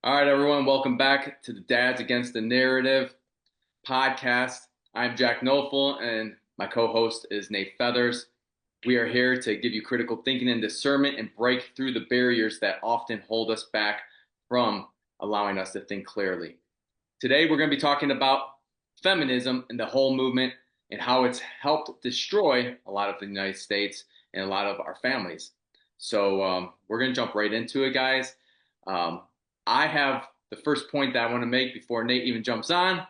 All right, everyone, welcome back to the Dads Against the Narrative podcast. I'm Jack Nofel, and my co-host is Nate Feathers. We are here to give you critical thinking and discernment and break through the barriers that often hold us back from allowing us to think clearly. Today, we're going to be talking about feminism and the whole movement and how it's helped destroy a lot of the United States and a lot of our families. So we're going to jump right into it, guys. Um, I have the first point that I want to make before Nate even jumps on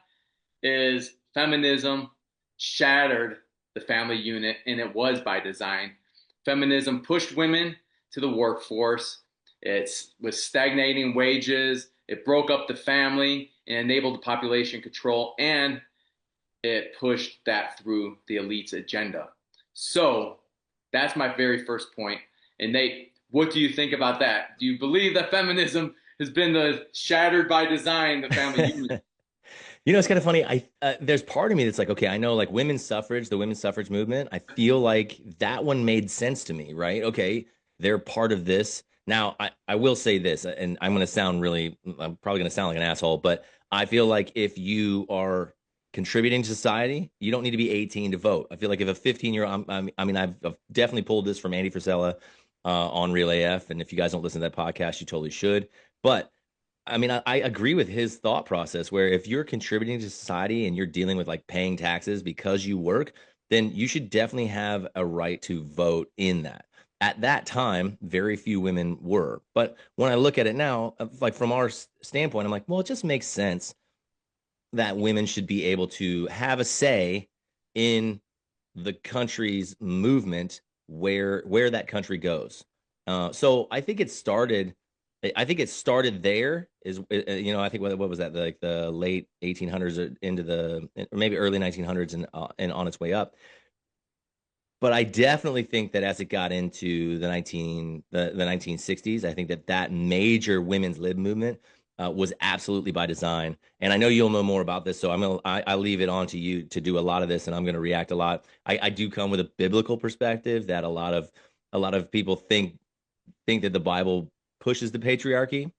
is feminism shattered the family unit, and it was by design. Feminism pushed women to the workforce. It was stagnating wages. It broke up the family and enabled the population control, and it pushed that through the elite's agenda. So that's my very first point. And Nate, what do you think about that? Do you believe that feminism has been the shattered by design the family unit? It's kind of funny. There's part of me that's like, okay, I know like women's suffrage, the women's suffrage movement. I feel like that one made sense to me, right? Okay, they're part of this. Now, I will say this, and I'm probably going to sound like an asshole, but I feel like if you are contributing to society, you don't need to be 18 to vote. I feel like if a 15-year-old, I've definitely pulled this from Andy Frisella on Real AF, and if you guys don't listen to that podcast, you totally should. But I agree with his thought process where if you're contributing to society and you're dealing with like paying taxes because you work, then you should definitely have a right to vote in that. At that time, very few women were. But when I look at it now, like from our standpoint, I'm like, well, it just makes sense that women should be able to have a say in the country's movement where that country goes. So I think it started there I think what was that, like the late 1800s or into or maybe early 1900s and on its way up. But I definitely think that as it got into the 1960s, I think that major women's lib movement was absolutely by design. And I know you'll know more about this, so I leave it on to you to do a lot of this, and I'm gonna react a lot. I do come with a biblical perspective that a lot of people think that the Bible pushes the patriarchy,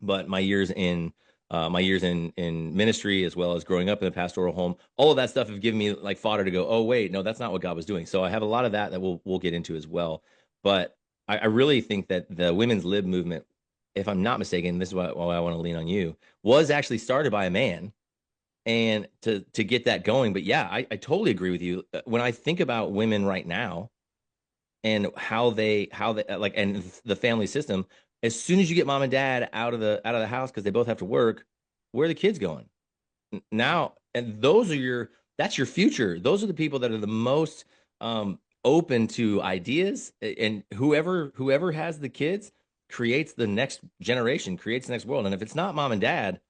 but my years in ministry as well as growing up in a pastoral home, all of that stuff have given me like fodder to go, oh wait, no, that's not what God was doing. So I have a lot of that we'll get into as well. But I really think that the women's lib movement, if I'm not mistaken, this is why I want to lean on you, was actually started by a man and to get that going. But yeah, I totally agree with you. When I think about women right now and how they like and the family system, as soon as you get mom and dad out of the house because they both have to work, where are the kids going now? And that's your future. Those are the people that are the most open to ideas, and whoever has the kids creates the next generation, creates the next world. And if it's not mom and dad,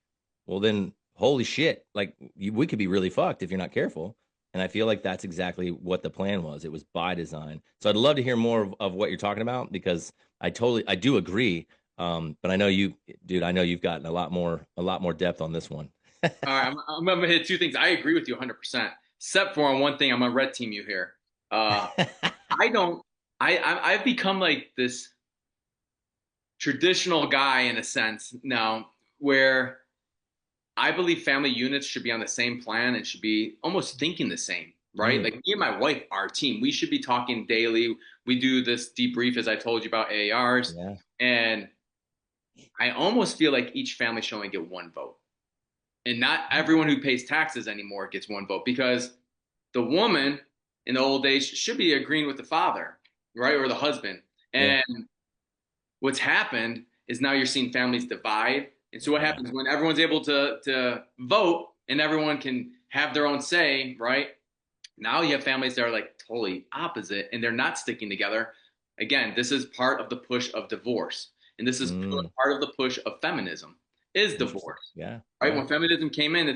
well then holy shit, like we could be really fucked if you're not careful. And I feel like that's exactly what the plan was. It was by design. So I'd love to hear more of what you're talking about because I do agree. But I know dude, I know you've gotten a lot more depth on this one. All right, I'm going to hit two things. I agree with you 100%, except for on one thing. I'm going to red team you here. Uh, I don't, I've become like this traditional guy in a sense now where I believe family units should be on the same plan and should be almost thinking the same, right? Mm, Like me and my wife, our team, we should be talking daily. We do this debrief, as I told you about AARs. yeah, And I almost feel like each family should only get one vote. And not everyone who pays taxes anymore gets one vote because the woman in the old days should be agreeing with the father, right? Or the husband. yeah, And what's happened is now you're seeing families divide. And so what yeah, happens when everyone's able to vote and everyone can have their own say, right? Now you have families that are like totally opposite and they're not sticking together. Again, this is part of the push of divorce. And this is mm, part of the push of feminism is interesting. divorce, Yeah, right? yeah, When feminism came in,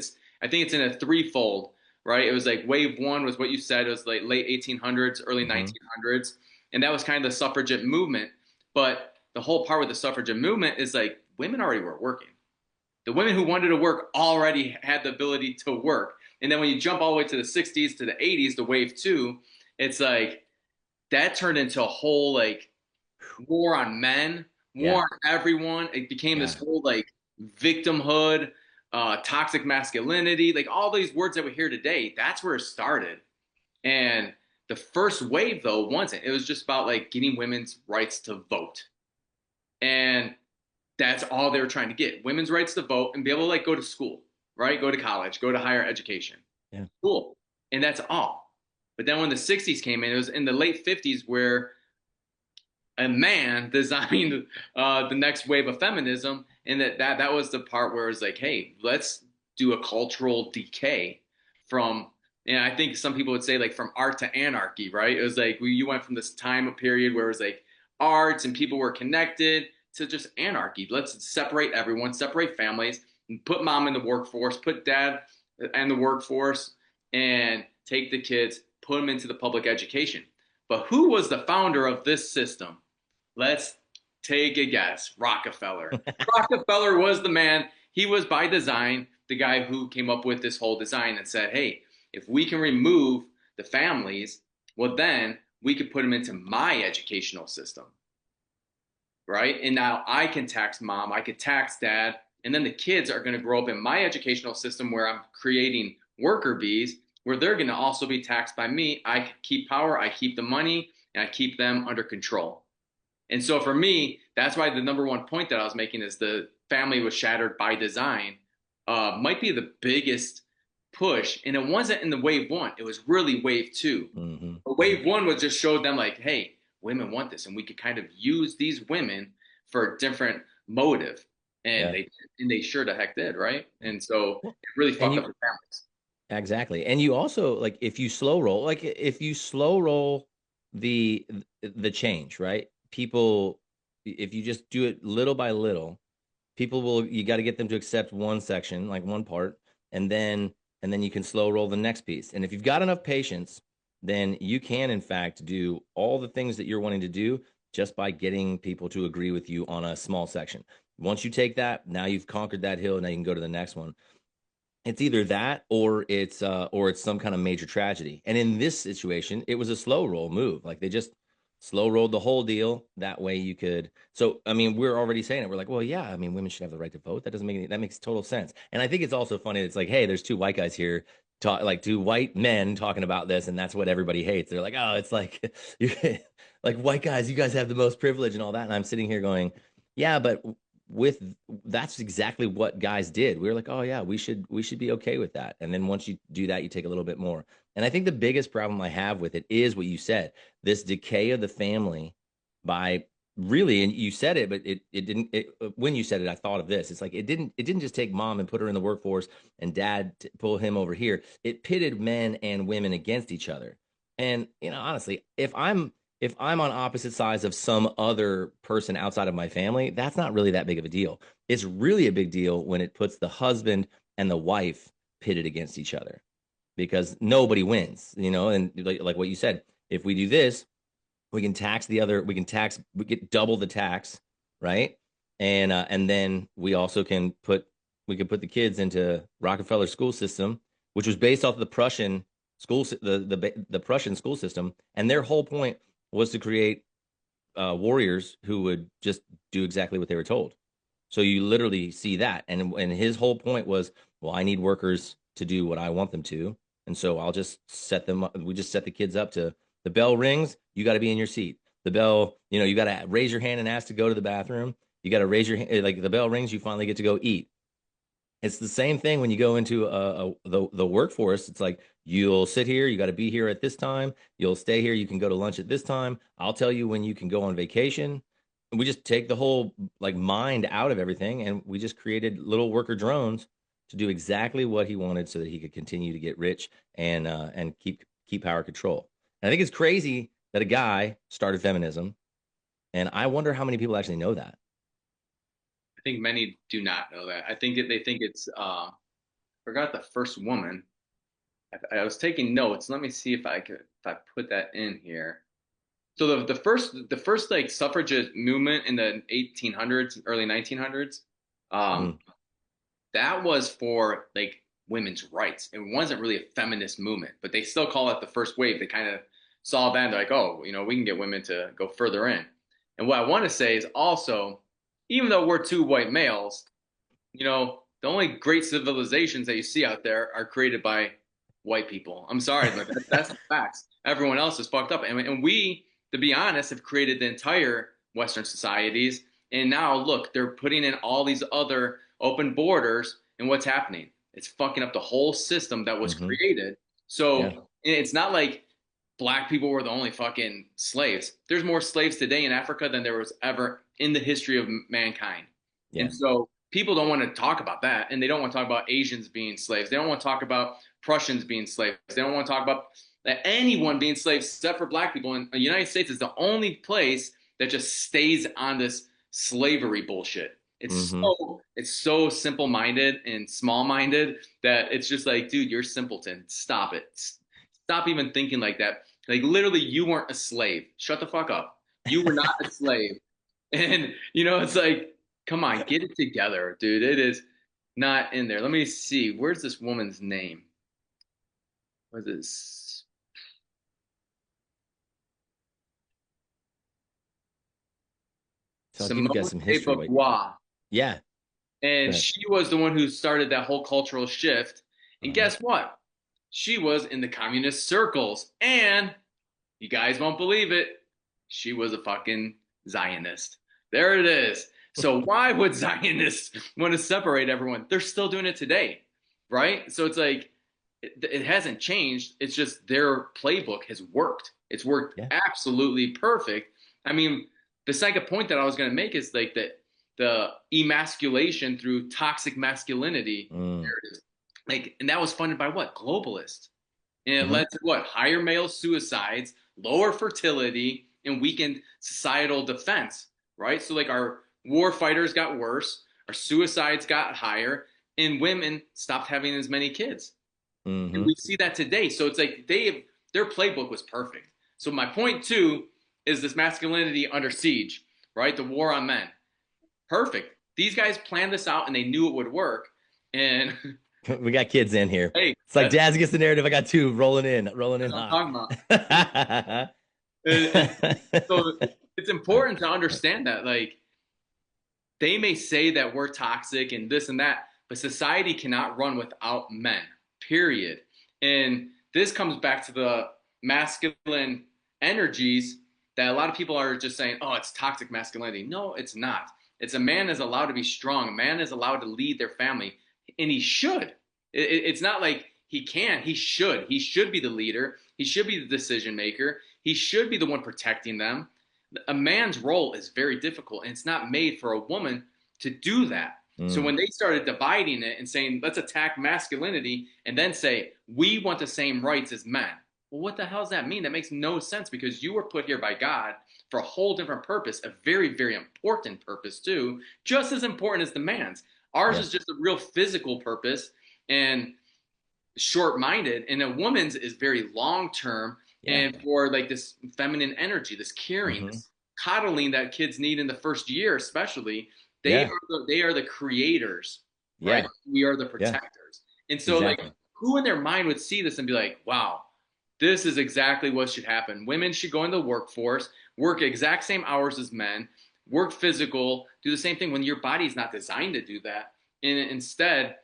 I think it's in a threefold, right? It was like wave one was what you said. It was like late 1800s, early hmm, 1900s. And that was kind of the suffragette movement. But the whole part with the suffragette movement is like women already were working. The women who wanted to work already had the ability to work. And then when you jump all the way to the 60s to the 80s, the wave two, it's like that turned into a whole like war on men, war yeah, on everyone. It became this yeah, whole like victimhood, toxic masculinity, like all these words that we hear today. That's where it started. And the first wave, though, wasn't. It was just about like getting women's rights to vote. And that's all they were trying to get, women's rights to vote and be able to like go to school, right? Go to college, go to higher education. Yeah. Cool. And that's all. But then when the 60s came in, it was in the late 50s where a man designed the next wave of feminism. And that was the part where it was like, hey, let's do a cultural decay from, and I think some people would say like from art to anarchy, right? It was like you went from this time period where it was like arts and people were connected to just anarchy. Let's separate everyone, separate families, and put mom in the workforce, put dad in the workforce, and take the kids, put them into the public education. But who was the founder of this system? Let's take a guess. Rockefeller. Rockefeller was the man. He was by design the guy who came up with this whole design and said, hey, if we can remove the families, well, then we could put them into my educational system, right? And now I can tax mom, I could tax dad, and then the kids are going to grow up in my educational system where I'm creating worker bees, where they're going to also be taxed by me. I keep power, I keep the money, and I keep them under control. And so for me, that's why the number one point that I was making is the family was shattered by design might be the biggest push. And it wasn't in the wave one, it was really wave two. Mm-hmm. But wave one was just showed them like, hey, women want this, and we could kind of use these women for a different motive. And Yeah. they sure the heck did, right? And so Well, it really and fucked up you the families. exactly. And you also like if you slow roll the the change, right? People, if you just do it little by little, people will, you got to get them to accept one section, like one part, and then you can slow roll the next piece. And if you've got enough patience, then you can in fact do all the things that you're wanting to do just by getting people to agree with you on a small section. Once you take that, now you've conquered that hill, now you can go to the next one. It's either that or it's some kind of major tragedy. And in this situation, it was a slow roll move. Like they just slow rolled the whole deal. That way you could. So I mean, we're already saying it. We're like, well, yeah. I mean, women should have the right to vote. That doesn't make any. That makes total sense. And I think it's also funny. It's like, hey, there's two white guys here, like two white men talking about this, and that's what everybody hates. They're like, oh, it's like, you like white guys. You guys have the most privilege and all that. And I'm sitting here going, yeah, but with that's exactly what guys did. We were like, oh yeah, we should be okay with that. And then once you do that, you take a little bit more. And I think the biggest problem I have with it is what you said, this decay of the family by really, and you said it, but it didn't when you said it, I thought of this. It's like it didn't just take mom and put her in the workforce and dad to pull him over here. It pitted men and women against each other. And honestly, if I'm on opposite sides of some other person outside of my family, that's not really that big of a deal. It's really a big deal when it puts the husband and the wife pitted against each other because nobody wins, and like what you said, if we do this, we can tax the other, we get double the tax, right? And then we can put the kids into Rockefeller school system, which was based off of the Prussian school, the Prussian school system, and their whole point was to create warriors who would just do exactly what they were told. So you literally see that, and his whole point was, well, I need workers to do what I want them to, and so I'll just set them up. We just set the kids up to the bell rings, you got to be in your seat. The bell, you got to raise your hand and ask to go to the bathroom. You got to raise your hand, like the bell rings, you finally get to go eat. It's the same thing when you go into the workforce. It's like you'll sit here, you got to be here at this time. You'll stay here, you can go to lunch at this time. I'll tell you when you can go on vacation. We just take the whole like mind out of everything, and we just created little worker drones to do exactly what he wanted, so that he could continue to get rich and keep power control. And I think it's crazy that a guy started feminism, and I wonder how many people actually know that. I think many do not know that. I think that they think it's forgot the first woman. I was taking notes. Let me see if I put that in here. So the first like suffragette movement in the 1800s, early 1900s, Mm. um, that was for like women's rights. It wasn't really a feminist movement, but they still call it the first wave. They kind of saw that and they're like, oh, we can get women to go further in. And what I want to say is also, even though we're two white males, the only great civilizations that you see out there are created by white people. I'm sorry, but that's the facts. Everyone else is fucked up. And we, to be honest, have created the entire Western societies. And now, look, they're putting in all these other open borders. And what's happening? It's fucking up the whole system that was Hmm. created. Yeah. So it's not like black people were the only fucking slaves. There's more slaves today in Africa than there was ever in the history of mankind. Yeah. And so people don't want to talk about that. And they don't want to talk about Asians being slaves. They don't want to talk about Prussians being slaves. They don't want to talk about anyone being slaves except for black people. And the United States is the only place that just stays on this slavery bullshit. Hmm. It's so simple minded and small minded that it's just like, dude, you're simpleton. Stop it. Stop even thinking like that. Like literally, you weren't a slave. Shut the fuck up. You were not a slave. And it's like, come on, get it together, dude. It is not in there. Let me see. Where's this woman's name? What is this? So I'll give you guys Simone some de history. Wait. Beauvoir. Yeah. Go And ahead. she was the one who started that whole cultural shift. And Uh-huh. guess what? She was in the communist circles. And you guys won't believe it. She was a fucking Zionist. There it is. So why would Zionists want to separate everyone? They're still doing it today, right? So it's like it hasn't changed. It's just their playbook has worked. It's worked Yeah. absolutely perfect. I mean, the second point that I was going to make is like that the emasculation through toxic masculinity Mm. narrative. Like, and that was funded by what? Globalists. And it Hmm. led to what? Higher male suicides, lower fertility, and weakened societal defense, right? So, like, our war fighters got worse, our suicides got higher, and women stopped having as many kids. And Hmm. we see that today. So it's like their playbook was perfect. So my point two is this masculinity under siege, right? The war on men. Perfect. These guys planned this out and they knew it would work. And We got kids in here. hey, It's like Daz gets the narrative. I got two rolling in that's what I'm hot. talking about. And so it's important to understand that, like, they may say that we're toxic and this and that, but society cannot run without men, period. And this comes back to the masculine energies that a lot of people are just saying, oh, it's toxic masculinity. No, it's not. It's a man is allowed to be strong. A man is allowed to lead their family, and he should. It's not like he can. He should. He should be the leader. He should be the decision maker. He should be the one protecting them. A man's role is very difficult, and it's not made for a woman to do that. So Mm. when they started dividing it and saying, let's attack masculinity and then say, we want the same rights as men. Well, what the hell does that mean? That makes no sense because you were put here by God for a whole different purpose, a very, very important purpose, too, just as important as the man's. Ours Yeah. is just a real physical purpose and short minded, and a woman's is very long term Yeah. and for like this feminine energy, this caring, Hmm. this coddling that kids need in the first year, especially. Yeah. They are the creators, right? Yeah. We are the Yeah. protectors. And so, like, Exactly. who in their mind would see this and be like, wow, this is exactly what should happen. Women should go in the workforce, work exact same hours as men, work physical, do the same thing when your body's not designed to do that. And instead,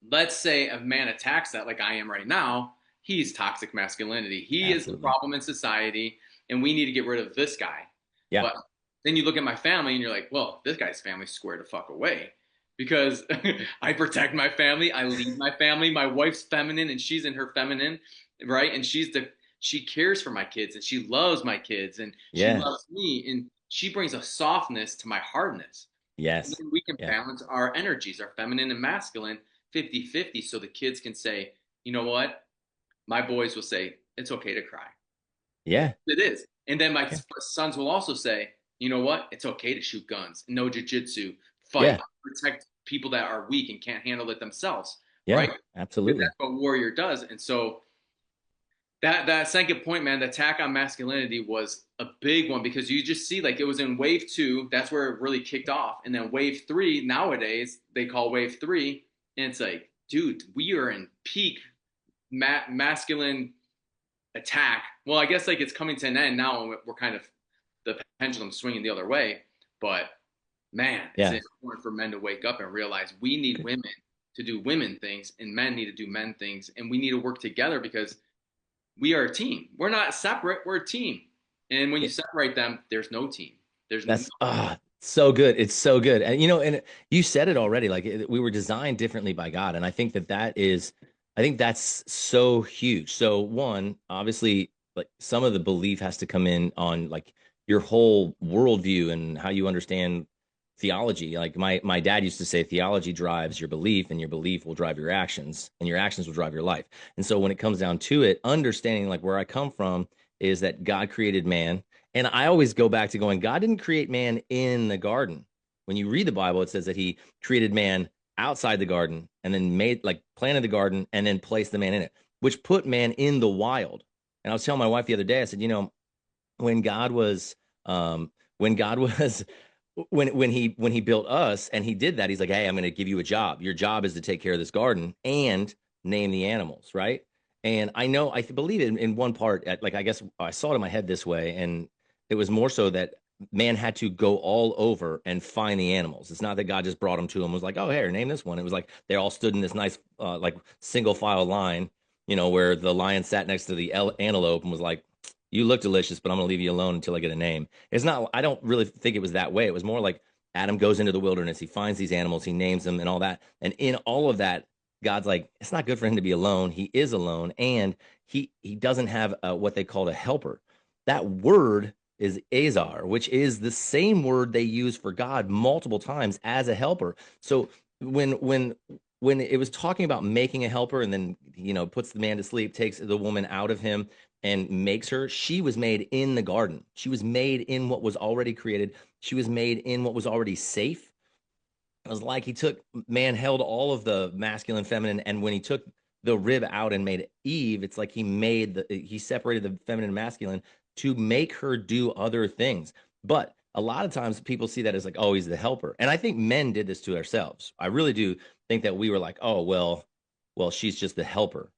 let's say a man attacks that like I am right now, he's toxic masculinity. He is the Absolutely. problem in society, and we need to get rid of this guy. Yeah. But then you look at my family and you're like, well, this guy's family squared the fuck away because I protect my family, I lead my family. My wife's feminine and she's in her feminine, right? And she cares for my kids and she loves my kids and she Yeah. loves me and she brings a softness to my hardness. And Yes. then we can Yeah. balance our energies, our feminine and masculine, 50-50, so the kids can say, you know what? My boys will say, it's okay to cry. Yeah. It is. And then my Yeah. sons will also say, you know what? It's okay to shoot guns, no jujitsu, fight, Yeah. protect people that are weak and can't handle it themselves, Yeah. right? Because Absolutely. that's what warrior does. And so that second point, man, the attack on masculinity was a big one because you just see like it was in wave two, that's where it really kicked off. And then wave three, nowadays, they call wave three. And it's like, dude, we are in peak masculine attack. Well, I guess like it's coming to an end now, and we're kind of the pendulum swinging the other way. But man, is Yeah. it important for men to wake up and realize we need women to do women things and men need to do men things, and we need to work together because we are a team. We're not separate, we're a team. And when you separate them, there's no team. There's no That's so good. It's so good. And and you said it already, like we were designed differently by God. And I think I think that's so huge. So one, obviously, like some of the belief has to come in on like your whole worldview and how you understand theology. Like my dad used to say, theology drives your belief, and your belief will drive your actions, and your actions will drive your life. And so when it comes down to it, understanding like where I come from is that God created man, and I always go back to going, God didn't create man in the garden. When you read the Bible, it says that he created man outside the garden and then made like planted the garden and then placed the man in it, which put man in the wild. And I was telling my wife the other day, I said, when God was when God was when he built us and he did that, he's like, hey, I'm going to give you a job. Your job is to take care of this garden and name the animals, right? And I know believe it in one part, like I guess I saw it in my head this way, and it was more so that man had to go all over and find the animals. It's not that God just brought them to him, was like, oh, here, name this one. It was like they all stood in this nice like single file line, where the lion sat next to the antelope and was like, you look delicious, but I'm going to leave you alone until I get a name. It's not, I don't really think it was that way. It was more like Adam goes into the wilderness, he finds these animals, he names them and all that. And in all of that, God's like, it's not good for him to be alone. He is alone. And he doesn't have what they call a helper. That word is Azar, which is the same word they use for God multiple times as a helper. So when it was talking about making a helper and then puts the man to sleep, takes the woman out of him and makes her, she was made in the garden. She was made in what was already created. She was made in what was already safe. It was like he took man, held all of the masculine, feminine, and when he took the rib out and made Eve, it's like he separated the feminine and masculine to make her do other things. But a lot of times people see that as like, oh, he's the helper. And I think men did this to ourselves. I really do think that we were like, oh, well, she's just the helper,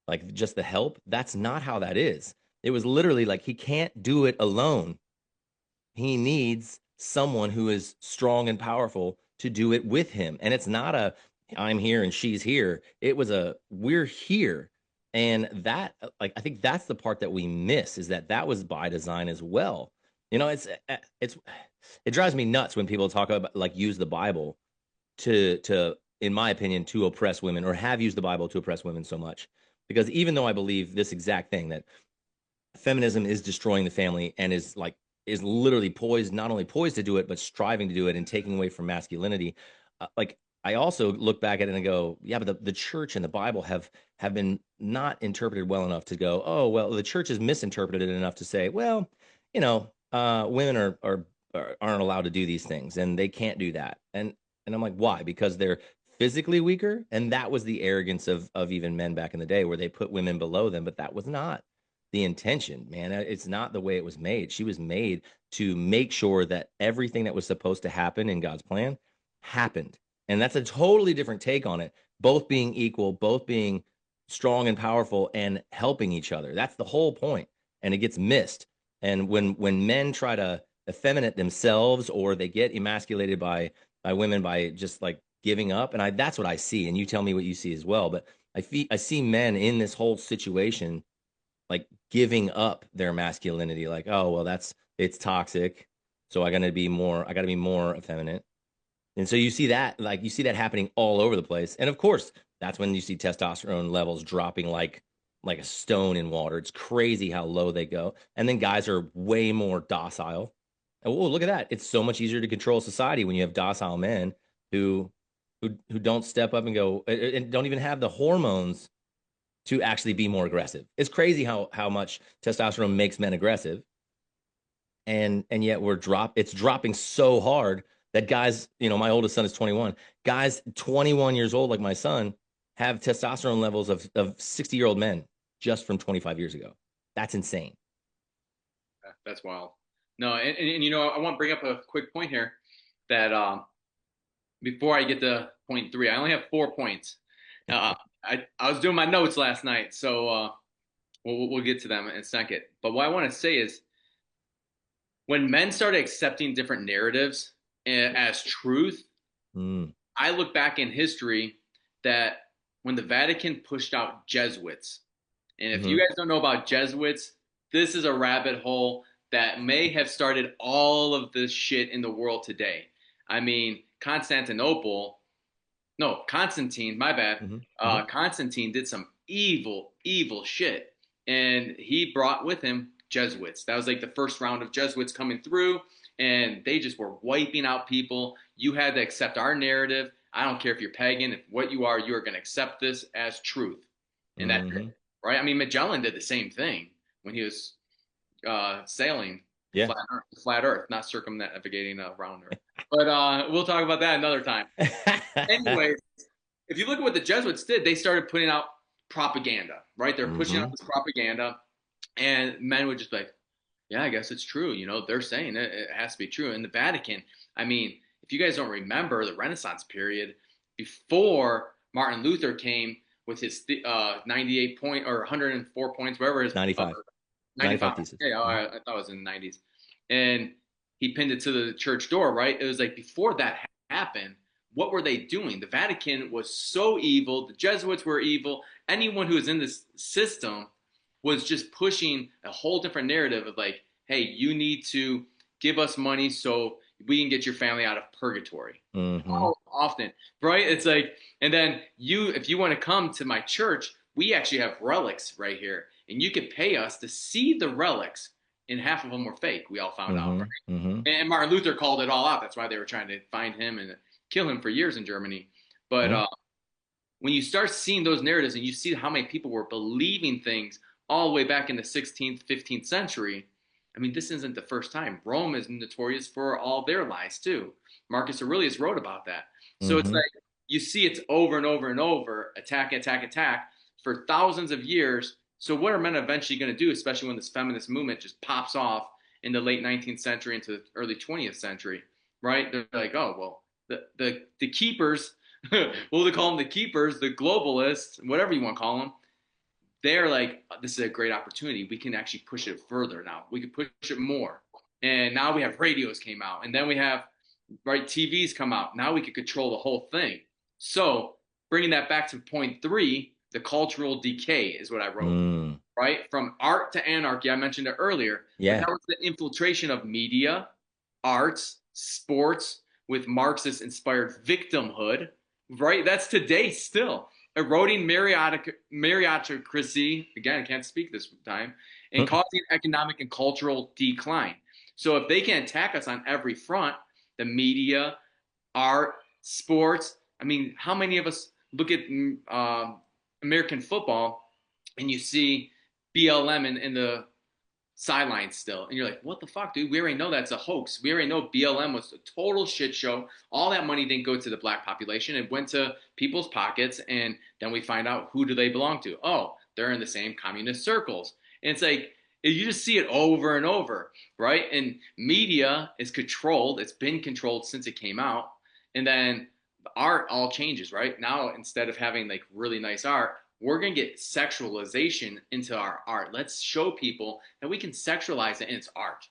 like just the help. That's not how that is. It was literally like he can't do it alone. He needs someone who is strong and powerful to do it with him. And it's not a I'm here and she's here. It was a we're here. And that like I think that's the part that we miss, is that was by design as well. It's it drives me nuts when people talk about like use the Bible to in my opinion to oppress women, or have used the Bible to oppress women so much. Because even though I believe this exact thing, that feminism is destroying the family and is literally poised, not only poised to do it, but striving to do it and taking away from masculinity. Like I also look back at it and go, yeah, but the church and the Bible have been not interpreted well enough to go, oh, well, the church is misinterpreted enough to say, well, women aren't allowed to do these things and they can't do that. And I'm like, why? Because they're physically weaker. And that was the arrogance of even men back in the day, where they put women below them, but that was not the intention, man. It's not the way it was made. She was made to make sure that everything that was supposed to happen in God's plan happened. And that's a totally different take on it. Both being equal, both being strong and powerful and helping each other. That's the whole point. And it gets missed. And when men try to effeminate themselves, or they get emasculated by women by just like giving up, and that's what I see. And you tell me what you see as well. But I see men in this whole situation like giving up their masculinity, like, oh well, it's toxic, so I gotta be more effeminate. And so you see that happening all over the place. And of course that's when you see testosterone levels dropping like a stone in water. It's crazy how low they go. And then guys are way more docile. And oh, look at that, it's so much easier to control society when you have docile men who who don't step up and go and don't even have the hormones to actually be more aggressive. It's crazy how much testosterone makes men aggressive, and yet it's dropping so hard that guys, my oldest son is 21. Guys 21 years old like my son have testosterone levels of 60-year-old men just from 25 years ago. That's insane. That's wild. No, and I want to bring up a quick point here that before I get to point three, I only have 4 points. Uh, I was doing my notes last night, so we'll get to them in a second. But what I want to say is when men started accepting different narratives as truth. Mm. I look back in history that when the Vatican pushed out Jesuits, and if you Hmm. guys don't know about Jesuits, this is a rabbit hole that may have started all of this shit in the world today. I mean, Constantine, my bad. Hmm. Hmm. Constantine did some evil, evil shit. And he brought with him Jesuits. That was like the first round of Jesuits coming through, and they just were wiping out people. You had to accept our narrative. I don't care if you're pagan, if what you are going to accept this as truth. And that's it, Hmm. right? I mean, Magellan did the same thing when he was sailing the Yeah. flat Earth, not circumnavigating around Earth. But we'll talk about that another time. Anyway, if you look at what the Jesuits did, they started putting out propaganda, right? They're pushing out Hmm. this propaganda, and men would just be like, yeah, I guess it's true. They're saying it has to be true. In the Vatican, I mean, if you guys don't remember the Renaissance period, before Martin Luther came with his 98 point or 104 points, whatever his 95. 95 95. thesis. Yeah, Hmm. I thought it was in the 90s. And he pinned it to the church door, right? It was like before that happened, what were they doing? The Vatican was so evil. The Jesuits were evil. Anyone who was in this system was just pushing a whole different narrative of like, hey, you need to give us money so we can get your family out of purgatory. Hmm. How often, right? It's like, and then if you want to come to my church, we actually have relics right here, and you could pay us to see the relics, and half of them were fake. We all found out, right? Hmm. Hmm. And Martin Luther called it all out. That's why they were trying to find him and kill him for years in Germany. But Yeah. when you start seeing those narratives and you see how many people were believing things all the way back in the 16th, 15th century, I mean, this isn't the first time. Rome is notorious for all their lies too. Marcus Aurelius wrote about that. So it's Hmm. like you see it's over and over and over, attack, attack, attack for thousands of years. So what are men eventually going to do, especially when this feminist movement just pops off in the late 19th century into the early 20th century, right? They're like, oh, well, the keepers, what do they call them? The keepers, the globalists, whatever you want to call them, they're like, this is a great opportunity. We can actually push it further now. We can push it more. And now we have radios came out, and then we have right TVs come out. Now we can control the whole thing. So bringing that back to point three, the cultural decay is what I wrote. Mm. Right from art to anarchy. I mentioned it earlier, but Yeah. that was the infiltration of media, arts, sports with Marxist-inspired victimhood. Right, that's today still eroding meritocracy, again, I can't speak this time, and causing economic and cultural decline. So if they can attack us on every front, the media, art, sports, I mean, how many of us look at American football and you see BLM in the sidelines still. And you're like, what the fuck, dude? We already know that's a hoax. We already know BLM was a total shit show. All that money didn't go to the black population. It went to people's pockets. And then we find out, who do they belong to? Oh, they're in the same communist circles. And it's like, you just see it over and over, right? And media is controlled. It's been controlled since it came out. And then the art all changes, right? Now, instead of having like really nice art, we're going to get sexualization into our art. Let's show people that we can sexualize it and it's art.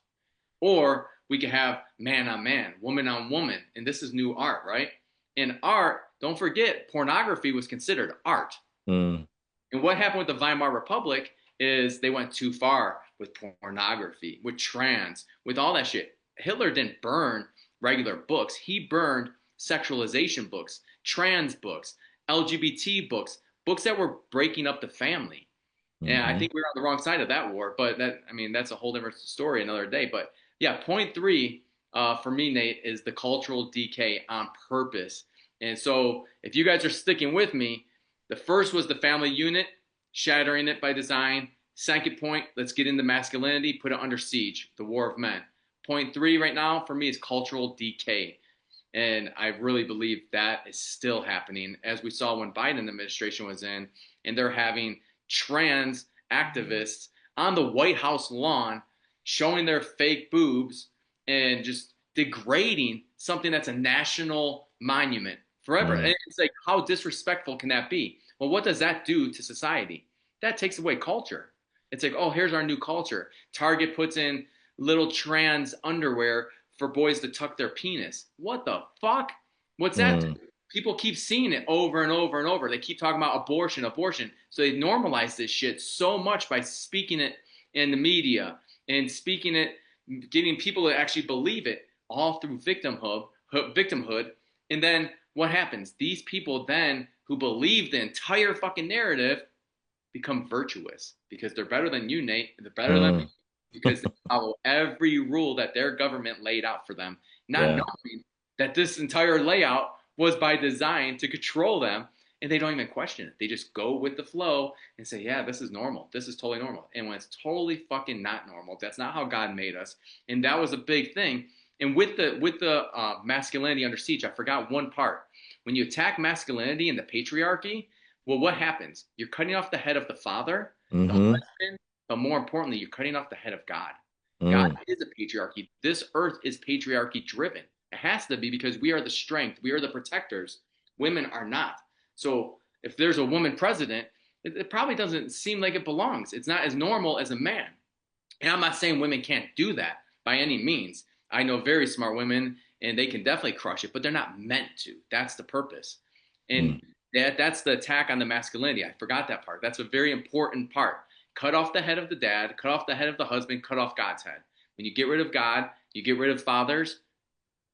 Or we can have man on man, woman on woman. And this is new art, right? In art, don't forget, pornography was considered art. Mm. And what happened with the Weimar Republic is they went too far with pornography, with trans, with all that shit. Hitler didn't burn regular books. He burned sexualization books, trans books, LGBT books, books that were breaking up the family. And I Hmm. think we were on the wrong side of that war, but I mean, that's a whole different story another day. But yeah, point three for me, Nate, is the cultural decay on purpose. And so if you guys are sticking with me, the first was the family unit, shattering it by design. Second point, let's get into masculinity, put it under siege, the war of men. Point three right now for me is cultural decay. And I really believe that is still happening, as we saw when Biden administration was in, and they're having trans activists on the White House lawn showing their fake boobs and just degrading something that's a national monument forever. Mm. And it's like, how disrespectful can that be? Well, what does that do to society? That takes away culture. It's like, oh, here's our new culture. Target puts in little trans underwear for boys to tuck their penis. What the fuck? What's that? Mm. People keep seeing it over and over and over. They keep talking about abortion, abortion. So they normalize this shit so much by speaking it in the media and speaking it, getting people to actually believe it, all through victimhood. And then what happens? These people then who believe the entire fucking narrative become virtuous because they're better than you, Nate. They're better than me Mm. because they follow every rule that their government laid out for them, not Yeah. knowing that this entire layout was by design to control them. And they don't even question it. They just go with the flow and say, yeah, this is normal. This is totally normal. And when it's totally fucking not normal, that's not how God made us. And that was a big thing. And with the masculinity under siege, I forgot one part. When you attack masculinity and the patriarchy, well, what happens? You're cutting off the head of the father, the Mm-hmm. husband, but more importantly, you're cutting off the head of God. God Mm. is a patriarchy. This earth is patriarchy driven. It has to be because we are the strength, we are the protectors. Women are not. So if there's a woman president, it probably doesn't seem like it belongs. It's not as normal as a man. And I'm not saying women can't do that by any means. I know very smart women and they can definitely crush it, but they're not meant to. That's the purpose. Mm. And that's the attack on the masculinity. I forgot that part. That's a very important part. Cut off the head of the dad, cut off the head of the husband, cut off God's head. When you get rid of God, you get rid of fathers.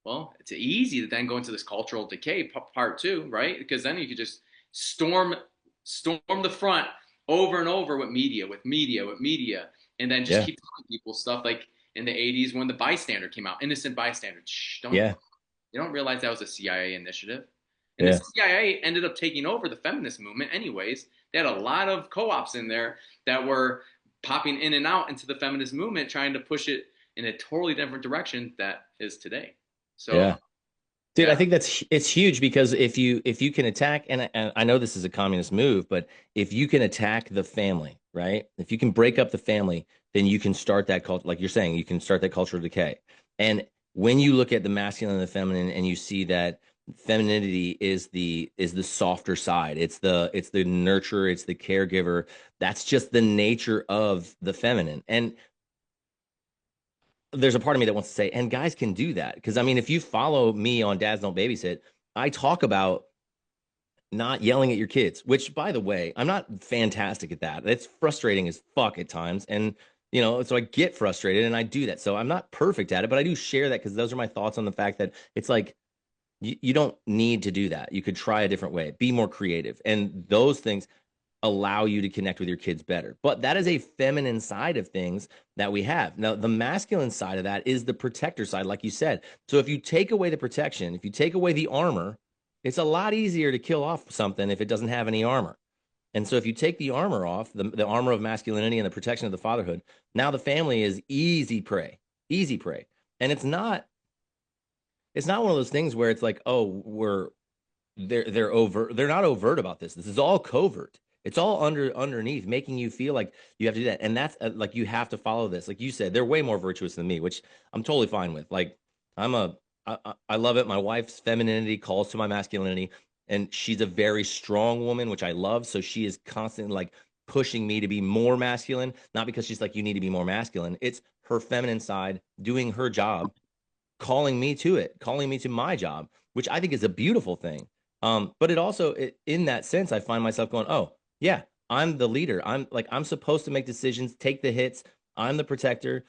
Well, it's easy to then go into this cultural decay part too, right? Because then you could just storm storm the front over and over with media, and then just Yeah. keep telling people stuff like in the 80s when the bystander came out, innocent bystander. Shh, don't Yeah. you don't realize that was a CIA initiative. And the Yeah. CIA ended up taking over the feminist movement anyways. They had a lot of co-ops in there that were popping in and out into the feminist movement, trying to push it in a totally different direction that is today. So Yeah. Dude, I yeah, think it's huge because if you can attack, and I know this is a communist move, but if you can attack the family, right? If you can break up the family, then you can start that cult, like you're saying, you can start that cultural decay. And when you look at the masculine and the feminine, and you see that femininity is the softer side, it's the nurturer, it's the caregiver. That's just the nature of the feminine. And there's a part of me that wants to say, and guys can do that. Because I mean, if you follow me on Dads Don't Babysit, I talk about not yelling at your kids, which by the way, I'm not fantastic at that. It's frustrating as fuck at times. And so I get frustrated and I do that. So I'm not perfect at it, but I do share that because those are my thoughts on the fact that it's like you don't need to do that. You could try a different way, be more creative. And those things allow you to connect with your kids better. But that is a feminine side of things that we have. Now, the masculine side of that is the protector side, like you said. So if you take away the protection, if you take away the armor, it's a lot easier to kill off something if it doesn't have any armor. And so if you take the armor off, the armor of masculinity and the protection of the fatherhood, now the family is easy prey, easy prey. And it's not one of those things where it's like, oh, they're not overt about this. This is all covert. It's all underneath, making you feel like you have to do that. And that's like you have to follow this. Like you said, they're way more virtuous than me, which I'm totally fine with. Like I'm a I love it. My wife's femininity calls to my masculinity, and she's a very strong woman, which I love. So she is constantly like pushing me to be more masculine, not because she's like, you need to be more masculine. It's her feminine side doing her job, calling me to it, calling me to my job, which I think is a beautiful thing. But in that sense, I find myself going, oh, yeah, I'm the leader. I'm supposed to make decisions, take the hits. I'm the protector.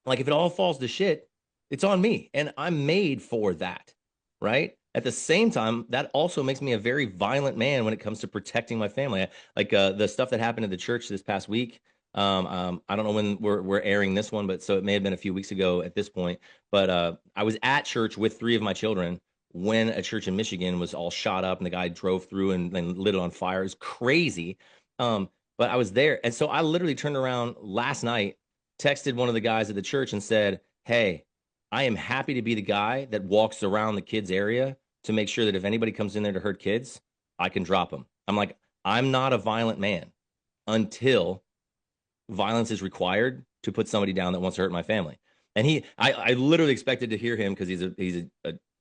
Like if it all falls to shit, it's on me. And I'm made for that. Right. At the same time, that also makes me a very violent man when it comes to protecting my family. Like the stuff that happened at the church this past week. I don't know when we're airing this one, but so it may have been a few weeks ago at this point. But I was at church with three of my children when a church in Michigan was all shot up and the guy drove through and lit it on fire. It was crazy. But I was there. And so I literally turned around last night, texted one of the guys at the church and said, hey, I am happy to be the guy that walks around the kids area to make sure that if anybody comes in there to hurt kids, I can drop them. I'm like, I'm not a violent man until violence is required to put somebody down that wants to hurt my family. And I literally expected to hear him because he's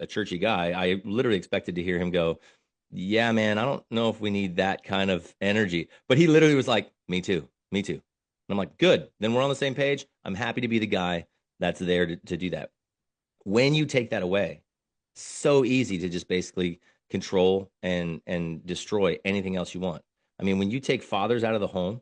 a churchy guy. I literally expected to hear him go, yeah, man, I don't know if we need that kind of energy. But he literally was like, me too, me too. And I'm like, good. Then we're on the same page. I'm happy to be the guy that's there to do that. When you take that away, so easy to just basically control and destroy anything else you want. I mean, when you take fathers out of the home,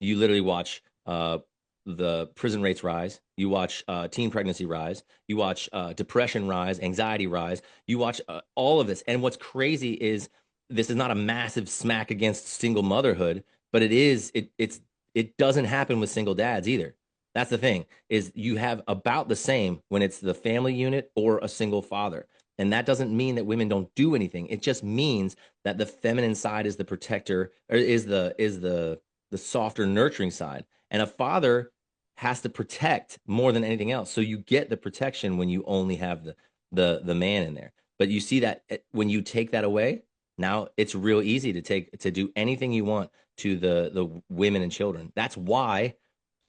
you literally watch the prison rates rise. You watch teen pregnancy rise. You watch depression rise, anxiety rise. You watch all of this. And what's crazy is this is not a massive smack against single motherhood, but it doesn't happen with single dads either. That's the thing is you have about the same when it's the family unit or a single father. And that doesn't mean that women don't do anything. It just means that the feminine side is the protector or is the softer nurturing side, and a father has to protect more than anything else, so you get the protection when you only have the man in there. But you see that when you take that away, now it's real easy to do anything you want to the women and children. That's why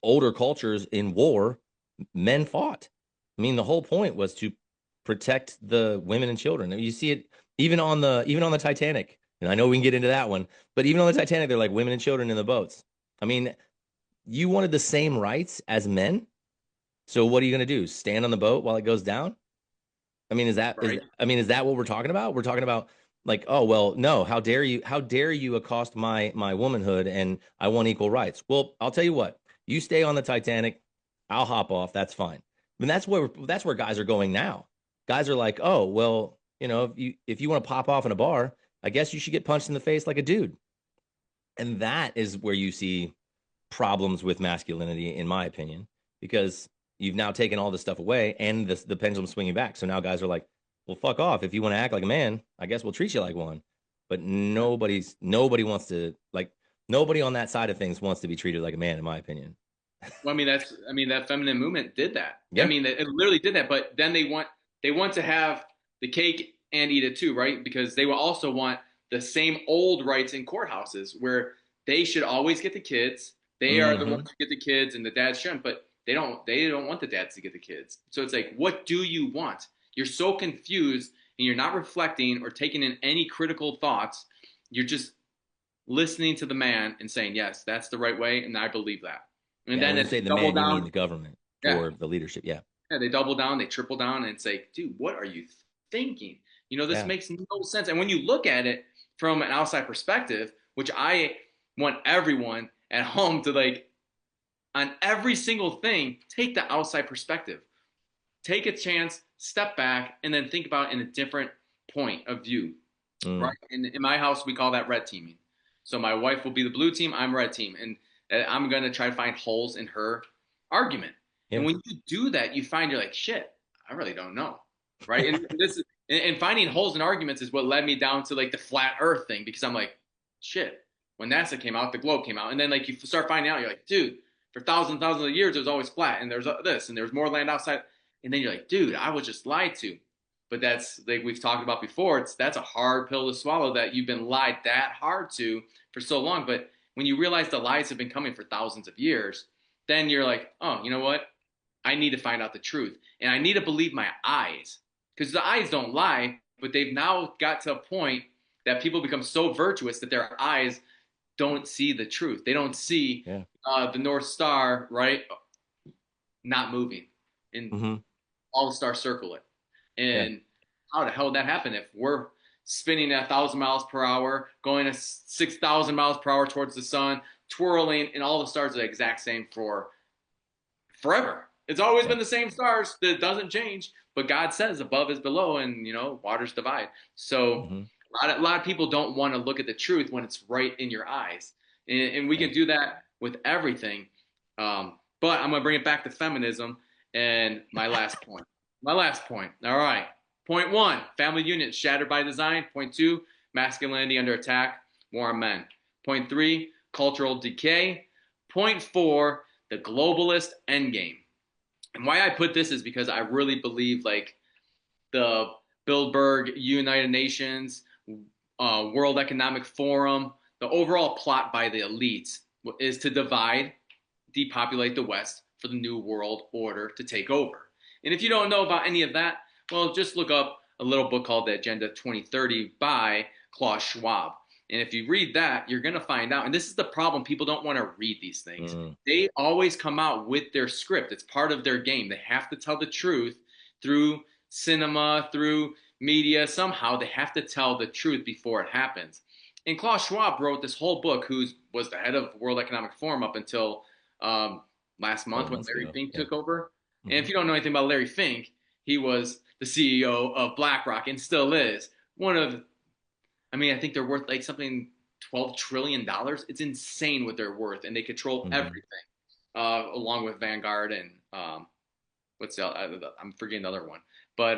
older cultures in war, men fought. I mean, the whole point was to protect the women and children. You see it even on the Titanic. And I know we can get into that one, but even on the Titanic, they're like women and children in the boats. I mean, you wanted the same rights as men. So what are you going to do? Stand on the boat while it goes down? I mean, Right. is that what we're talking about? We're talking about like, oh well, no, how dare you accost my womanhood and I want equal rights. Well, I'll tell you what, you stay on the Titanic, I'll hop off, that's fine. I mean, that's where guys are going now. Guys are like, oh, well, if you want to pop off in a bar, I guess you should get punched in the face like a dude. And that is where you see problems with masculinity, in my opinion, because you've now taken all this stuff away and the pendulum swinging back. So now guys are like, well, fuck off. If you want to act like a man, I guess we'll treat you like one. But nobody wants to like nobody on that side of things wants to be treated like a man, in my opinion. Well, I mean, that feminine movement did that. I Yeah. mean, it literally did that. But then they want to have the cake and eat it too, right? Because they will also want the same old rights in courthouses where they should always get the kids. They are the Hmm. ones who get the kids, and the dads shouldn't. But they don't want the dads to get the kids. So it's like, what do you want? You're so confused, and you're not reflecting or taking in any critical thoughts. You're just listening to the man and saying, yes, that's the right way, and I believe that. And Yeah. then When you if say they the double man, you mean down, the government yeah, or the leadership. Yeah. yeah, they double down, they triple down, and it's like, dude, what are you thinking? This Yeah. makes no sense. And when you look at it from an outside perspective, which I want everyone at home to like, on every single thing, take the outside perspective. Take a chance, step back, and then think about it in a different point of view, Mm. right? In my house, we call that red teaming. So my wife will be the blue team, I'm red team, and I'm gonna try to find holes in her argument. And Yeah. when you do that, you find you're like, shit, I really don't know, right? And this is and finding holes in arguments is what led me down to like the flat Earth thing because I'm like, shit. When NASA came out, the globe came out, and then like you start finding out, you're like, dude, for thousands of years it was always flat, and there's this, and there's more land outside, and then you're like, dude, I was just lied to. But that's like we've talked about before. That's a hard pill to swallow that you've been lied that hard to for so long. But when you realize the lies have been coming for thousands of years, then you're like, oh, you know what? I need to find out the truth, and I need to believe my eyes because the eyes don't lie. But they've now got to a point that people become so virtuous that their eyes don't see the truth. They don't see Yeah. the North Star, right? Not moving, and Hmm. all the stars circle it. Yeah. And how the hell would that happen if we're spinning at 1,000 miles per hour, going at 6,000 miles per hour towards the sun, twirling, and all the stars are the exact same for forever? It's always Yeah. been the same stars that doesn't change. But God says above is below, and waters divide. So Hmm. a lot of people don't want to look at the truth when it's right in your eyes, and we Yeah. can do that with everything. But I'm gonna bring it back to feminism and my last point. My last point. All right. Point one: family unit shattered by design. Point two: masculinity under attack. More on men. Point three: cultural decay. Point four: the globalist endgame. And why I put this is because I really believe like the Bilderberg United Nations, World Economic Forum, the overall plot by the elites is to divide, depopulate the West for the New World Order to take over. And if you don't know about any of that, well, just look up a little book called The Agenda 2030 by Klaus Schwab. And if you read that, you're going to find out. And this is the problem. People don't want to read these things. Mm. They always come out with their script. It's part of their game. They have to tell the truth through cinema, through media. Somehow they have to tell the truth before it happens. And Klaus Schwab wrote this whole book, who was the head of World Economic Forum up until um, last A couple month when months Larry ago. Fink Yeah. took over. And Hmm. if you don't know anything about Larry Fink, he was the CEO of BlackRock and still is one of, I mean, I think they're worth like something $12 trillion. It's insane what they're worth, and they control Hmm. everything, along with Vanguard and what's the I'm forgetting the other one. But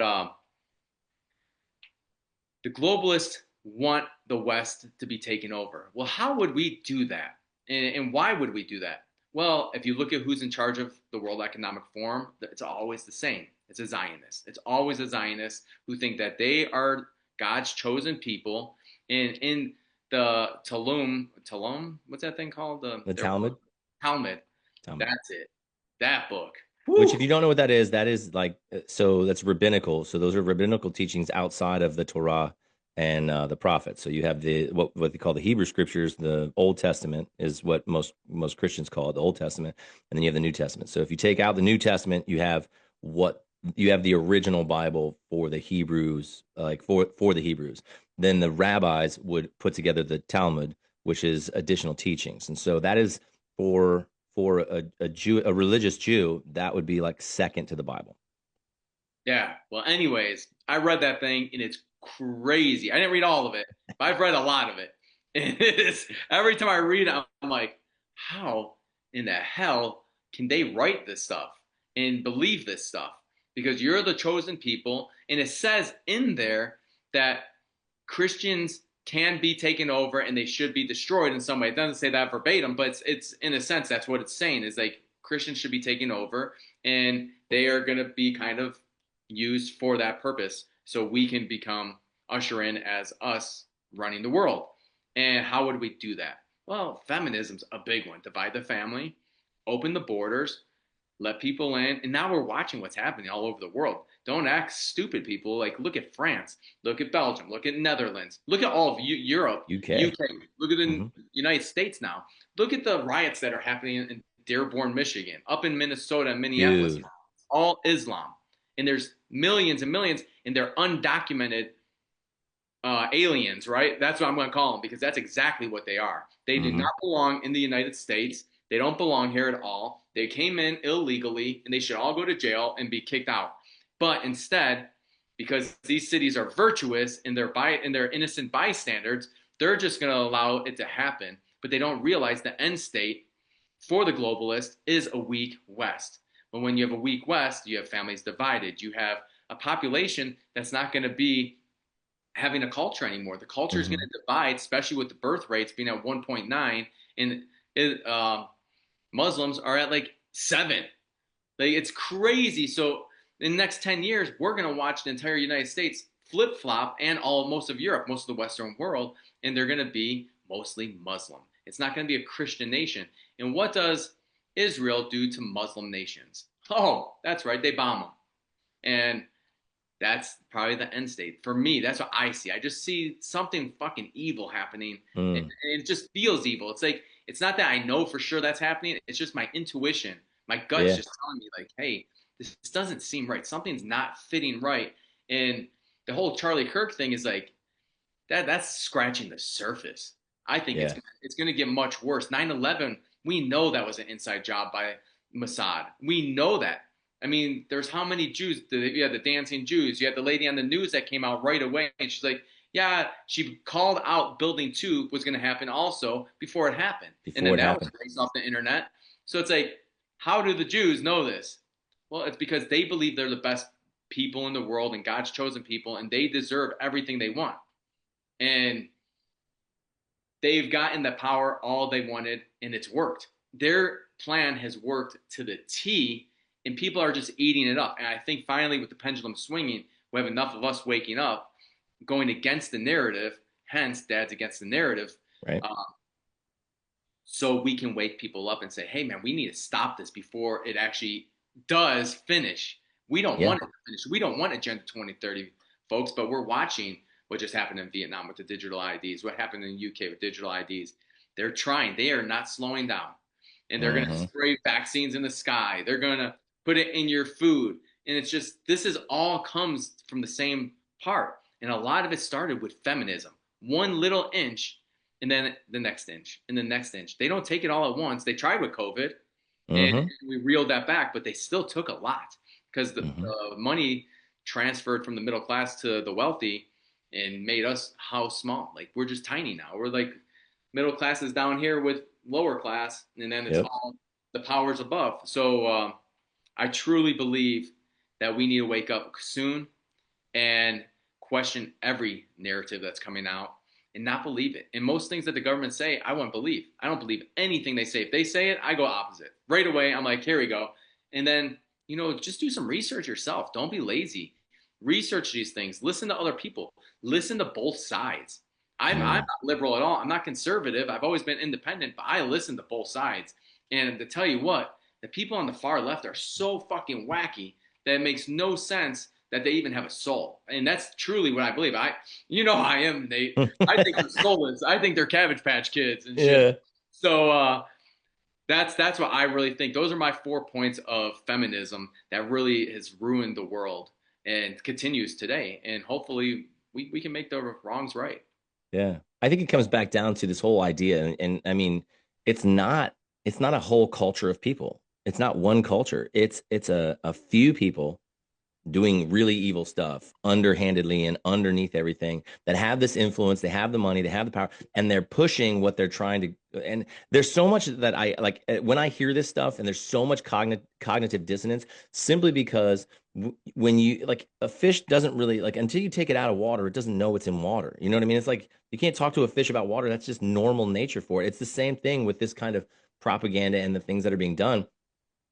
the globalists want the West to be taken over. Well, how would we do that? And why would we do that? Well, if you look at who's in charge of the World Economic Forum, it's always the same. It's a Zionist. It's always a Zionist who think that they are God's chosen people. And in the Talmud, what's that thing called? The Their book, Talmud. Talmud. Talmud. That's it. That book. Which, if Woo! you don't know what that is like, so that's rabbinical. So those are rabbinical teachings outside of the Torah and the prophets. So you have the what they call the Hebrew scriptures. The Old Testament is what most Christians call it, the Old Testament, and then you have the New Testament. So if you take out the New Testament, what you have the original Bible for the Hebrews, like for the Hebrews. Then the rabbis would put together the Talmud, which is additional teachings, and so that is for a Jew, a religious Jew, that would be like second to the Bible. Yeah. Well, anyways, I read that thing and it's crazy. I didn't read all of it, but I've read a lot of it. And it's, every time I read it, I'm like, how in the hell can they write this stuff and believe this stuff? Because you're the chosen people. And it says in there that Christians can be taken over and they should be destroyed in some way. It doesn't say that verbatim, but it's in a sense that's what it's saying is like Christians should be taken over and they are going to be kind of used for that purpose so we can become usher in as us running the world. And how would we do that? Well, feminism's a big one. Divide the family, open the borders, let people in. And now we're watching what's happening all over the world. Don't act stupid, people. Like, look at France, look at Belgium, look at Netherlands, look at all of Europe, UK. UK, look at the Hmm. United States now. Look at the riots that are happening in Dearborn, Michigan, up in Minnesota and Minneapolis. Dude. All Islam. And there's millions and millions, and they're undocumented aliens, right? That's what I'm going to call them because that's exactly what they are. They do Hmm. not belong in the United States. They don't belong here at all. They came in illegally and they should all go to jail and be kicked out. But instead, because these cities are virtuous and they're innocent bystanders, they're just going to allow it to happen. But they don't realize the end state for the globalist is a weak West. But when you have a weak West, you have families divided. You have a population that's not going to be having a culture anymore. The culture is going Hmm. to divide, especially with the birth rates being at 1.9, and Muslims are at like 7. Like it's crazy. So in the next 10 years, we're going to watch the entire United States flip flop and most of Europe, most of the Western world, and they're going to be mostly Muslim. It's not going to be a Christian nation. And what does Israel do to Muslim nations? Oh, that's right, they bomb them. And that's probably the end state for me. That's what I see. I just see something fucking evil happening, and Mm. it just feels evil. It's like it's not that I know for sure that's happening. It's just my intuition, my gut's Yeah. just telling me like, hey, this doesn't seem right. Something's not fitting right. And the whole Charlie Kirk thing is like that's scratching the surface. I think Yeah. it's going to get much worse. 9/11, we know that was an inside job by Mossad. We know that. I mean, there's how many Jews? You had the dancing Jews. You had the lady on the news that came out right away, and she's like, "Yeah, she called out Building 2 was going to happen also before it happened." And Before then it that was happened. released off the internet. So it's like, how do the Jews know this? Well, it's because they believe they're the best people in the world and God's chosen people, and they deserve everything they want. And they've gotten the power all they wanted, and it's worked. Their plan has worked to the T, and people are just eating it up. And I think finally, with the pendulum swinging, we have enough of us waking up, going against the narrative. Hence, Dad's against the narrative, Right. uh, so we can wake people up and say, "Hey, man, we need to stop this before it actually does finish." We don't Yeah. want it to finish. We don't want Agenda 2030, folks, but we're watching what just happened in Vietnam with the digital IDs, what happened in the UK with digital IDs. They're trying. They are not slowing down. And they're going to Hmm. spray vaccines in the sky. They're going to put it in your food. And it's just, this is all comes from the same part. And a lot of it started with feminism. One little inch, and then the next inch, and the next inch. They don't take it all at once. They tried with COVID, and Mm-hmm. we reeled that back, but they still took a lot because Mm-hmm. the money transferred from the middle class to the wealthy and made us how small. Like, we're just tiny now. We're like middle class is down here with lower class, and then it's Yep. all the powers above. So I truly believe that we need to wake up soon and question every narrative that's coming out and not believe it. And most things that the government say, I won't believe. I don't believe anything they say. If they say it, I go opposite. Right away, I'm like, here we go. And then, just do some research yourself. Don't be lazy. Research these things. Listen to other people. Listen to both sides. I'm Mm. not liberal at all. I'm not conservative. I've always been independent, but I listen to both sides. And to tell you what, the people on the far left are so fucking wacky that it makes no sense that they even have a soul. And that's truly what I believe. I am, Nate. I think they're soulless. I think they're Cabbage Patch Kids and shit. Yeah. So that's what I really think. Those are my 4 points of feminism that really has ruined the world and continues today. And hopefully we can make the wrongs right. Yeah. I think it comes back down to this whole idea. And I mean, it's not it's not a whole culture of people. It's not one culture. It's a few people doing really evil stuff underhandedly and underneath everything that have this influence. They have the money, they have the power, and they're pushing what they're trying to. And there's so much that I like when I hear this stuff, and there's so much cognitive dissonance simply because when you like a fish doesn't really like until you take it out of water, it doesn't know it's in water. You know what I mean? It's like you can't talk to a fish about water. That's just normal nature for it. It's the same thing with this kind of propaganda and the things that are being done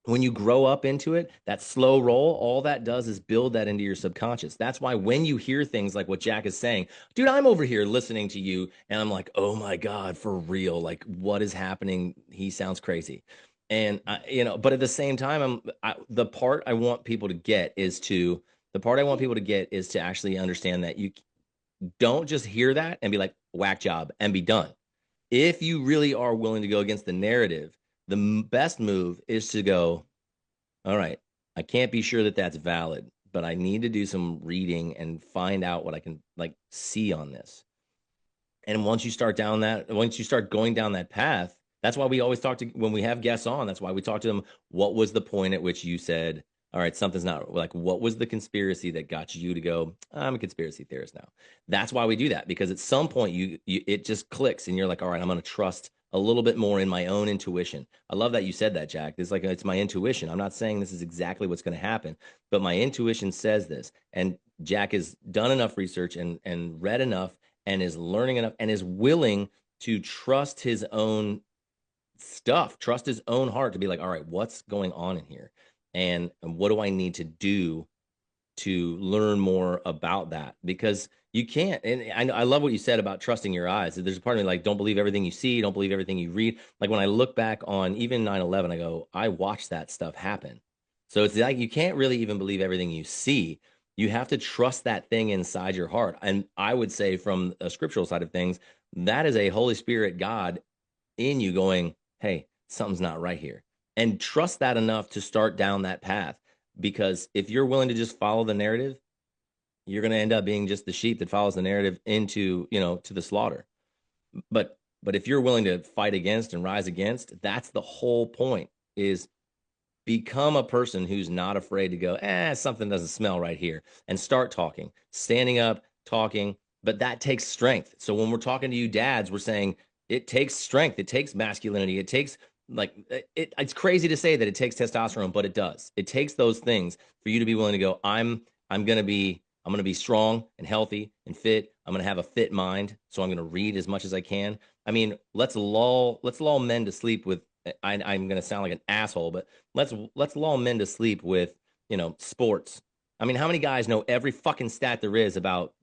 when you grow up into it, that slow roll, all that does is build that into your subconscious. That's why when you hear things like what Jack is saying, dude, I'm over here listening to you and I'm like, oh my God, for real. Like, what is happening? He sounds crazy. And, but at the same time, the part I want people to get is to actually understand that you don't just hear that and be like, whack job and be done. If you really are willing to go against the narrative, the best move is to go, all right, I can't be sure that that's valid, but I need to do some reading and find out what I can like see on this. And once you start going down that path, that's why we always talk to when we have guests on. That's why we talk to them. What was the point at which you said, all right, something's not like, what was the conspiracy that got you to go, I'm a conspiracy theorist now? That's why we do that, because at some point it just clicks and you're like, all right, I'm going to trust a little bit more in my own intuition. I love that you said that, Jack. It's like, it's my intuition. I'm not saying this is exactly what's going to happen, but my intuition says this. And Jack has done enough research and read enough and is learning enough and is willing to trust his own stuff, trust his own heart to be like, all right, what's going on in here? And what do I need to do to learn more about that? Because you can't, and I love what you said about trusting your eyes. There's a part of me like, don't believe everything you see, don't believe everything you read. Like when I look back on even 9/11, I go, I watched that stuff happen. So it's like you can't really even believe everything you see. You have to trust that thing inside your heart. And I would say, from a scriptural side of things, that is a Holy Spirit God in you going, hey, something's not right here. And trust that enough to start down that path. Because if you're willing to just follow the narrative, you're going to end up being just the sheep that follows the narrative into, to the slaughter. But if you're willing to fight against and rise against, that's the whole point, is become a person who's not afraid to go, something doesn't smell right here, and start talking, standing up, talking. But that takes strength. So when we're talking to you dads, we're saying it takes strength, it takes masculinity, it takes like it's crazy to say that it takes testosterone, but it does. It takes those things for you to be willing to go, I'm gonna be strong and healthy and fit. I'm gonna have a fit mind, so I'm gonna read as much as I can. I mean, let's lull men to sleep with. I'm gonna sound like an asshole, but let's lull men to sleep with sports. I mean, how many guys know every fucking stat there is about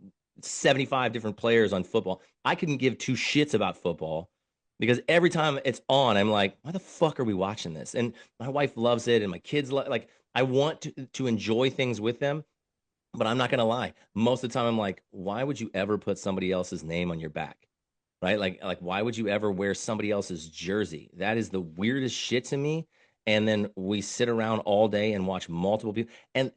75 different players on football? I couldn't give two shits about football because every time it's on, I'm like, why the fuck are we watching this? And my wife loves it, and my kids like. I want to enjoy things with them, but I'm not gonna lie. Most of the time, I'm like, why would you ever put somebody else's name on your back? Right? Like why would you ever wear somebody else's jersey? That is the weirdest shit to me. And then we sit around all day and watch multiple people. And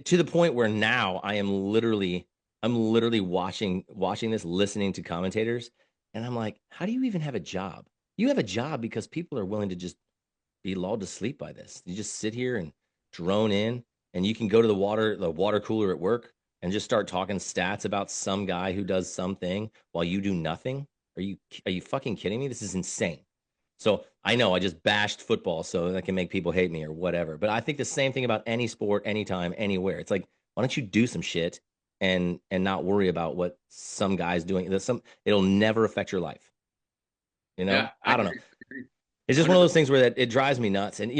to the point where now I'm literally watching this, listening to commentators, and I'm like, how do you even have a job? You have a job because people are willing to just be lulled to sleep by this. You just sit here and drone in, and you can go to the water cooler at work and just start talking stats about some guy who does something while you do nothing. Are you fucking kidding me? This is insane. So I know I just bashed football so that can make people hate me or whatever. But I think the same thing about any sport, anytime, anywhere. It's like, why don't you do some shit and not worry about what some guy's doing? It'll never affect your life. Yeah, I I don't know. agree. I agree. It's just one of those 100%. things where that it drives me nuts. And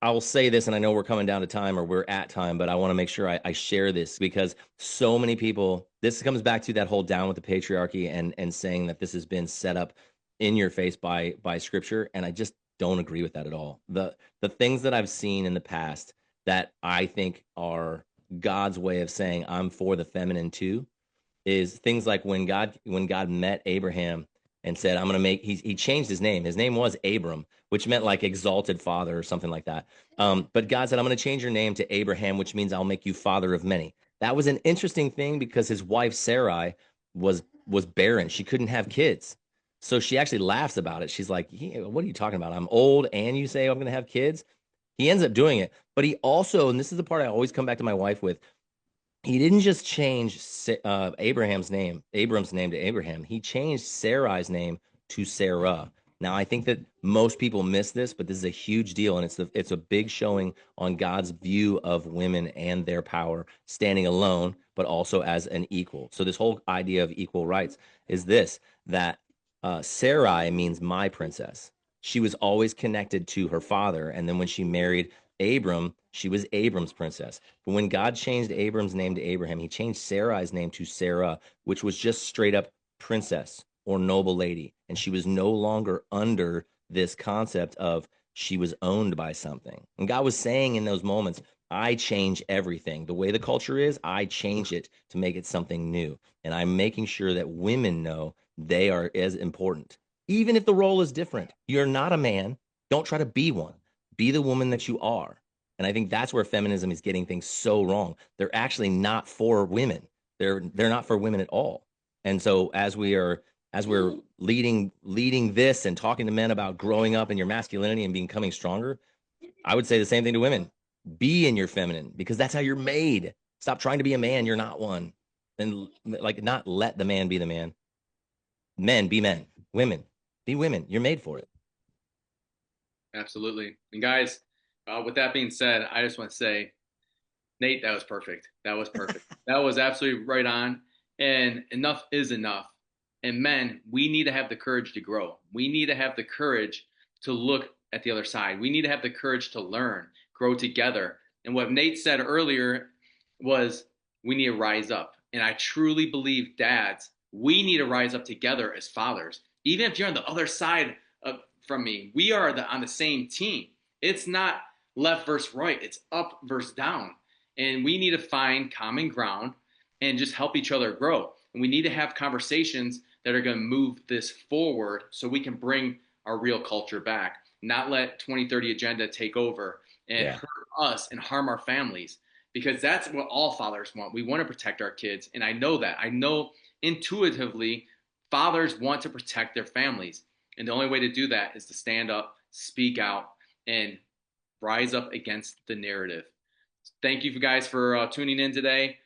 I will say this, and I know we're coming down to time or we're at time, but I want to make sure I share this because so many people. This comes back to that whole down with the patriarchy and saying that this has been set up in your face by scripture, and I just don't agree with that at all. The things that I've seen in the past that I think are God's way of saying I'm for the feminine too is things like when God met Abraham and said, I'm going to make, he changed his name. His name was Abram, which meant like exalted father or something like that. But God said, I'm going to change your name to Abraham, which means I'll make you father of many. That was an interesting thing because his wife Sarai was barren. She couldn't have kids. So she actually laughs about it. She's like, "Yeah, what are you talking about? I'm old and you say I'm going to have kids." He ends up doing it. But he also, and this is the part I always come back to my wife with, he didn't just change Abram's name to Abraham. He changed Sarai's name to Sarah. Now, I think that most people miss this, but this is a huge deal, and it's a big showing on God's view of women and their power, standing alone, but also as an equal. So this whole idea of equal rights is this that Sarai means my princess. She was always connected to her father, and then when she married Abram, she was Abram's princess. But when God changed Abram's name to Abraham, he changed Sarai's name to Sarah, which was just straight up princess or noble lady. And she was no longer under this concept of she was owned by something. And God was saying in those moments, I change everything. The way the culture is, I change it to make it something new. And I'm making sure that women know they are as important. Even if the role is different, you're not a man. Don't try to be one. Be the woman that you are. And I think that's where feminism is getting things so wrong. They're actually not for women. They're not for women at all. And so as we're leading this and talking to men about growing up in your masculinity and becoming stronger, I would say the same thing to women. Be in your feminine because that's how you're made. Stop trying to be a man. You're not one. And like not let the man be the man. Men be men. Women be women. You're made for it. Absolutely. And guys, with that being said, I just want to say, Nate, that was perfect. That was perfect. That was absolutely right on. And enough is enough. And men, we need to have the courage to grow. We need to have the courage to look at the other side. We need to have the courage to learn, grow together. And what Nate said earlier was we need to rise up. And I truly believe, dads, we need to rise up together as fathers. Even if you're on the other side from me, we are on the same team. It's not left versus right, it's up versus down. And we need to find common ground and just help each other grow. And we need to have conversations that are going to move this forward so we can bring our real culture back, not let 2030 agenda take over and Yeah. hurt us and harm our families, because that's what all fathers want. We want to protect our kids. And I know that. I know intuitively fathers want to protect their families. And the only way to do that is to stand up, speak out, and rise up against the narrative. Thank you guys for tuning in today.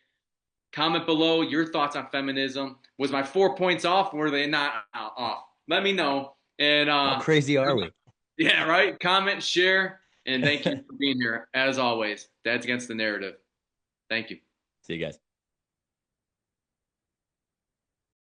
Comment below your thoughts on feminism. Was my 4 points off or were they not off? Let me know. And How crazy are we? yeah, right. Comment, share, and thank you for being here as always. Dad's against the narrative. Thank you. See you guys.